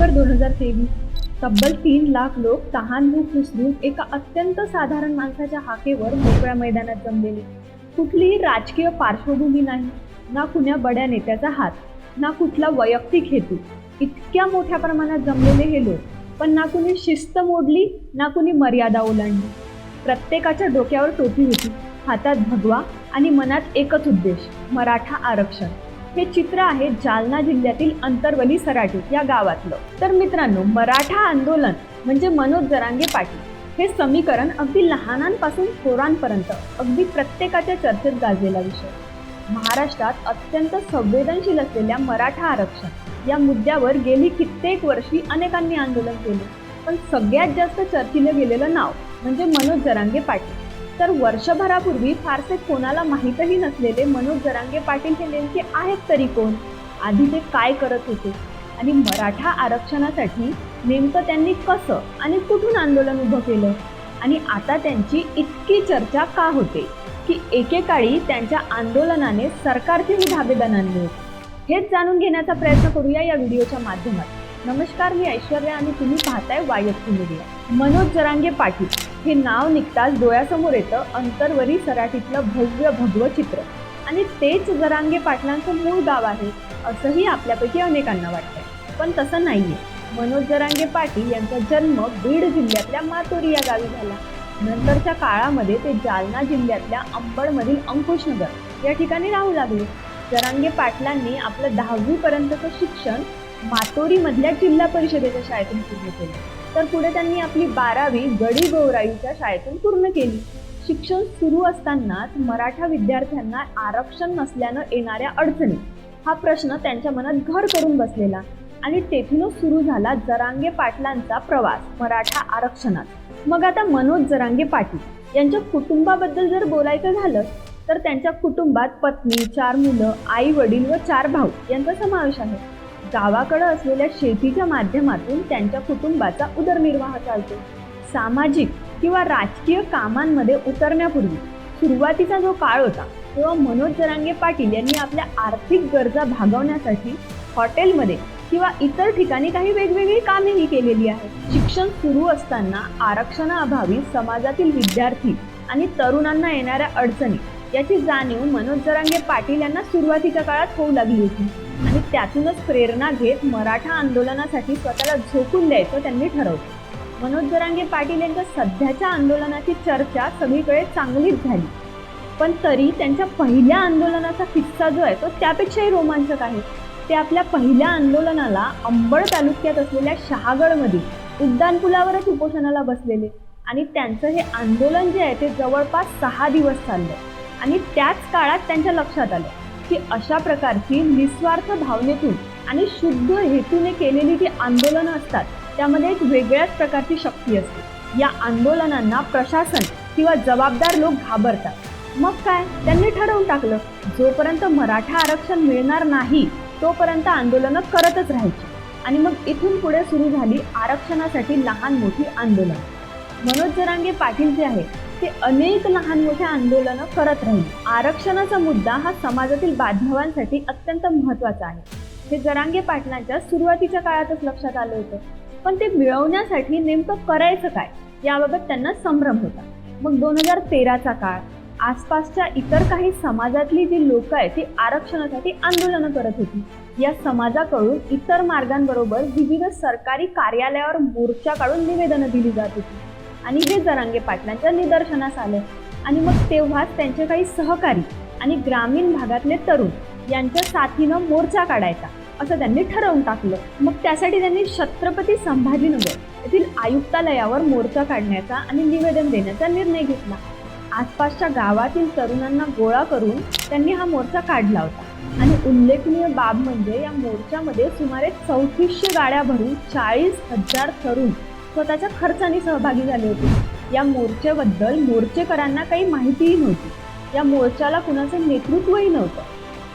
October 2023 तब्बल 3 लाख लोक तहान भूक विसरून एका अत्यंत साधारण माणसाच्या हाकेवर मोकळ्या मैदानात जमलेले. कुठलीही राजकीय पार्श्वभूमी नाही, ना कुण्या बड्या नेत्याचा हात, ना कुठला वैयक्तिक हेतू. इतक्या मोठ्या प्रमाणात जमलेले हे लोक, पण ना कुणी शिस्त मोडली, ना कुणी मर्यादा ओलांडली. प्रत्येकाच्या डोक्यावर टोपी होती, हातात भगवा आणि मनात एकच उद्देश, मराठा आरक्षण. हे चित्र आहे जालना जिल्ह्यातील अंतरवली सराटी या गावातलं. तर मित्रांनो, मराठा आंदोलन म्हणजे मनोज जरांगे पाटील हे समीकरण अगदी लहानांपासून थोरांपर्यंत अगदी प्रत्येकाच्या चर्चेत गाजलेला विषय. महाराष्ट्रात अत्यंत संवेदनशील असलेल्या मराठा आरक्षण या मुद्द्यावर गेली कित्येक वर्षी अनेकांनी आंदोलन केले, पण सगळ्यात जास्त चर्चिलं गेलेलं नाव म्हणजे मनोज जरांगे पाटील. तर वर्षभरापूर्वी फारसे कोणाला माहीतही नसलेले मनोज जरांगे पाटील हे नेमके आहेत तरी कोण, आधी ते काय करत होते आणि मराठा आरक्षणासाठी नेमकं त्यांनी कसं आणि कुठून आंदोलन उभं केलं, आणि आता त्यांची इतकी चर्चा का होते की एकेकाळी त्यांच्या आंदोलनाने सरकारचेही धाबेदन आणले होते. हेच जाणून घेण्याचा प्रयत्न करूया या व्हिडिओच्या माध्यमातून. नमस्कार, मी ऐश्वर्या आणि तुम्ही पाहताय वायएफसी मीडिया. मनोज जरांगे पाटील हे नाव निघताच डोळ्यासमोर येतं अंतरवली सराटीतलं भव्य भगवं चित्र, आणि तेच जरांगे पाटलांचं मूळ गाव आहे असंही आपल्यापैकी अनेकांना वाटतंय, पण तसं नाहीये. मनोज जरांगे पाटील यांचा जन्म बीड जिल्ह्यातल्या मातोरी या गावी झाला. नंतरच्या काळामध्ये ते जालना जिल्ह्यातल्या अंबडमधील अंकुशनगर या ठिकाणी राहू लागले. जरांगे पाटलांनी आपलं 10वी पर्यंतचं शिक्षण मातोरीमधल्या जिल्हा परिषदेच्या शाळेतून पूर्ण केले, तर पुढे त्यांनी आपली 12वी गडी गौराईच्या शाळेतून पूर्ण केली. शिक्षण सुरू असतानाच मराठा विद्यार्थ्यांना आरक्षण नसल्यानं येणाऱ्या अडचणी हा प्रश्न त्यांच्या मनात घर करून बसलेला, आणि तेथूनच सुरू झाला जरांगे पाटलांचा प्रवास मराठा आरक्षणात. मग आता मनोज जरांगे पाटील यांच्या कुटुंबाबद्दल जर बोलायचं झालं तर त्यांच्या कुटुंबात पत्नी, 4 मुलं, आई वडील व 4 भाऊ यांचा समावेश आहे. गावाकडे असलेल्या शेतीच्या माध्यमातून त्यांच्या कुटुंबाचा उदरनिर्वाह चालतो. सामाजिक किंवा राजकीय कामांमध्ये उतरण्यापूर्वी सुरुवातीचा जो काळ होता तेव्हा मनोज जरांगे पाटील यांनी आपल्या आर्थिक गरजा भागवण्यासाठी हॉटेलमध्ये किंवा इतर ठिकाणी काही वेगवेगळी कामेही केलेली आहेत. शिक्षण सुरू असताना आरक्षणाअभावी समाजातील विद्यार्थी आणि तरुणांना येणाऱ्या अडचणी याची जाणीव मनोज जरांगे पाटील यांना सुरुवातीच्या काळात होऊ लागली होती, आणि त्यातूनच प्रेरणा घेत मराठा आंदोलनासाठी स्वतःला झोकून द्यायचं त्यांनी ठरवलं. मनोज जरांगे पाटील यांच्या सध्याच्या आंदोलनाची चर्चा सगळीकडे चांगलीच झाली, पण तरी त्यांच्या पहिल्या आंदोलनाचा किस्सा जो आहे तो त्यापेक्षाही रोमांचक आहे. ते आपल्या पहिल्या आंदोलनाला अंबड तालुक्यात असलेल्या शहागडमधील उड्डाणपुलावरच उपोषणाला बसलेले, आणि त्यांचं हे आंदोलन जे आहे ते जवळपास 6 दिवस चाललं. आणि त्याच काळात त्यांच्या लक्षात आलं की अशा प्रकारची निस्वार्थ भावनेतून आणि शुद्ध हेतूने केलेली जी आंदोलनं असतात त्यामध्ये एक वेगळ्याच प्रकारची शक्ती असते. या आंदोलनांना प्रशासन किंवा जबाबदार लोक घाबरतात. मग काय, त्यांनी ठरवून टाकलं, जोपर्यंत मराठा आरक्षण मिळणार नाही तोपर्यंत आंदोलनं करतच राहायची. आणि मग इथून पुढे सुरू झाली आरक्षणासाठी लहान मोठी आंदोलन. मनोज जरांगे पाटील जे आहे ते अनेक लहान मोठ्या आंदोलनं करत राहिले. आरक्षणाचा मुद्दा हा समाजातील बांधवांसाठी अत्यंत महत्त्वाचा आहे, हे जरांगे पाटलांच्या सुरुवातीच्या काळातच लक्षात आलं होतं. पण ते मिळवण्यासाठी नेमकं करायचं काय याबाबत त्यांना संभ्रम होता. मग 2013चा काळ, आसपासच्या इतर काही समाजातली जी लोक आहेत ती आरक्षणासाठी आंदोलनं करत होती. या समाजाकडून इतर मार्गांबरोबर विविध सरकारी कार्यालयावर मोर्चा काढून निवेदनं दिली जात होती, आणि हे जरांगे पाटलांच्या निदर्शनास आलं. आणि मग तेव्हाच त्यांचे काही सहकारी आणि ग्रामीण भागातले तरुण यांच्या साथीनं मोर्चा काढायचा असं त्यांनी ठरवून टाकलं. मग त्यासाठी त्यांनी छत्रपती संभाजीनगर येथील आयुक्तालयावर मोर्चा काढण्याचा आणि निवेदन देण्याचा निर्णय घेतला. आसपासच्या गावातील तरुणांना गोळा करून त्यांनी हा मोर्चा काढला होता. आणि उल्लेखनीय बाब म्हणजे या मोर्चामध्ये सुमारे 3400 गाड्या भरून 40,000 तरुण स्वतःच्या खर्चाने सहभागी झाले होते. या मोर्चेबद्दल मोर्चेकरांना काही माहितीही नव्हती. या मोर्चाला कुणाचं नेतृत्वही नव्हतं.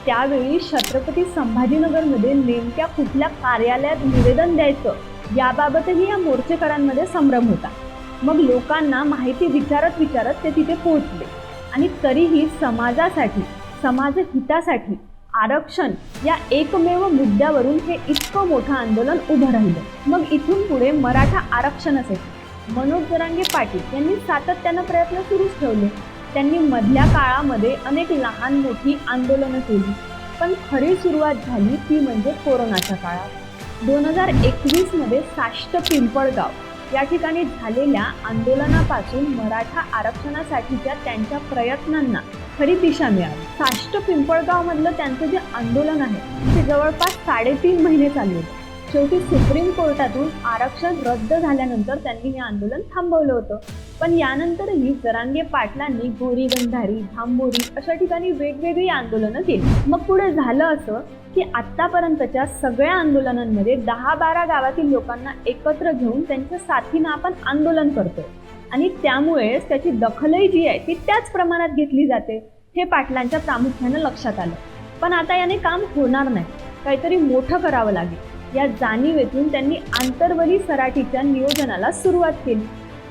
त्यावेळी छत्रपती संभाजीनगरमध्ये नेमक्या कुठल्या कार्यालयात निवेदन द्यायचं याबाबतही या मोर्चेकरांमध्ये संभ्रम होता. मग लोकांना माहिती विचारत ते तिथे पोहोचले, आणि तरीही समाजासाठी, समाजहितासाठी आरक्षण या एकमेव मुद्द्यावरून हे इतकं मोठं आंदोलन उभं राहिलं। मग इथून पुढे मराठा आरक्षणासाठी मनोज जरांगे पाटील यांनी सातत्यानं प्रयत्न सुरूच ठेवले। त्यांनी मधल्या काळामध्ये अनेक लहान मोठी आंदोलनं केली, पण खरी सुरुवात झाली ती म्हणजे कोरोनाच्या काळात। 2021 मध्ये साष्ट पिंपळगाव या ठिकाणी झालेल्या आंदोलनापासून मराठा आरक्षणासाठीच्या त्यांच्या प्रयत्नांना खरी दिशा मिळाली। साष्ट पिंपळगाव मधलं त्यांचं जे आंदोलन आहे ते जवळपास 3.5 महिने चालले। शेवटी सुप्रीम कोर्टातून आरक्षण रद्द झाल्यानंतर त्यांनी हे आंदोलन थांबवलं होतं, पण यानंतरही जरांगे पाटलांनी गोरी गंधारी, धांबोरी अशा ठिकाणी वेगवेगळी आंदोलनं केली। मग पुढे झालं असं की आतापर्यंतच्या सगळ्या आंदोलनांमध्ये 10-12 गावातील लोकांना एकत्र घेऊन त्यांच्या साथीनं आपण आंदोलन करतोय आणि त्यामुळेच त्याची दखलही जी आहे ती त्याच प्रमाणात घेतली जाते हे पाटलांच्या प्रामुख्यानं लक्षात आलं। पण आता याने काम होणार नाही, काहीतरी मोठं करावं लागेल या जाणीवेतून त्यांनी आंतरवली सराटीच्या नियोजनाला सुरुवात केली।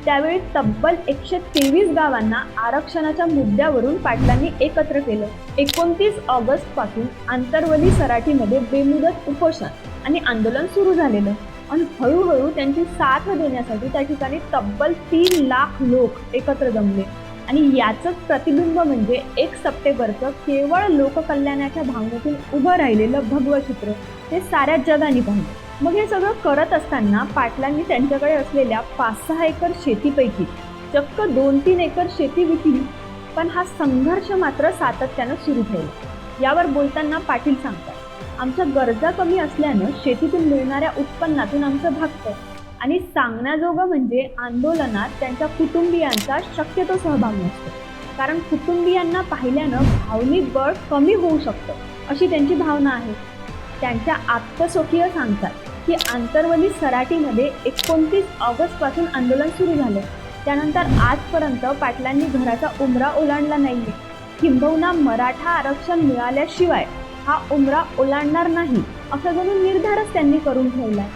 त्यावेळी तब्बल 123 गावांना आरक्षणाच्या मुद्द्यावरून पाटलांनी एकत्र केलं। 29 ऑगस्ट पासून आंतरवली सराटीमध्ये बेमुदत उपोषण आणि आंदोलन सुरू झालेलं आणि हळूहळू त्यांची साथ देण्यासाठी त्या ठिकाणी तब्बल 3 लाख लोक एकत्र जमले आणि याचंच प्रतिबिंब म्हणजे 1 सप्टेंबरचं केवळ लोककल्याणाच्या भावनेतून उभं राहिलेलं भगवं चित्र हे साऱ्या जगाने पाहिलं। मग हे सगळं करत असताना पाटलांनी त्यांच्याकडे असलेल्या 5-6 एकर शेतीपैकी चक्क 2-3 एकर शेती विकली, पण हा संघर्ष मात्र सातत्यानं सुरू ठेवला। यावर बोलताना पाटील सांगतात, आमच्या गरजा कमी असल्यानं शेतीतून मिळणाऱ्या उत्पन्नातून आमचं भागतं आणि सांगण्याजोगं म्हणजे आंदोलनात त्यांच्या कुटुंबियांचा शक्यतो सहभाग नसतो, कारण कुटुंबियांना पाहिल्यानं भावनिक बळ कमी होऊ शकतं अशी त्यांची भावना आहे। त्यांच्या आत्मसखीय सांगतात की आंतरवली सराटीमध्ये 29 ऑगस्ट पासून आंदोलन सुरू झालं, त्यानंतर आजपर्यंत पाटलांनी घराचा उंबरा ओलांडला नाहीये, किंबहुना मराठा आरक्षण मिळाल्याशिवाय हा उंबरा ओलांडणार नाही असा जणू निर्धारच त्यांनी करून ठेवलाय।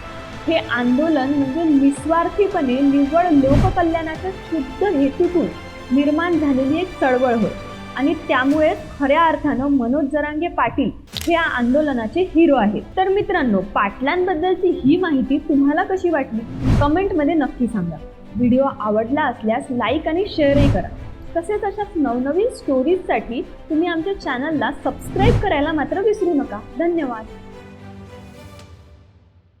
हे आंदोलन म्हणजे निस्वार्थीपणे निव्वळ लोककल्याणाच्या शुद्ध हेतूतून निर्माण झालेली एक चळवळ होय आणि त्यामुळे खऱ्या अर्थानं मनोज जरांगे पाटील हे या आंदोलनाचे हिरो आहेत। तर मित्रांनो, पाटलांबद्दलची ही माहिती तुम्हाला कशी वाटली कमेंटमध्ये नक्की सांगा। व्हिडिओ आवडला असल्यास लाईक आणि शेअरही करा। तसेच अशाच नवनवीन स्टोरीजसाठी तुम्ही आमच्या चॅनलला सबस्क्राईब करायला मात्र विसरू नका। धन्यवाद।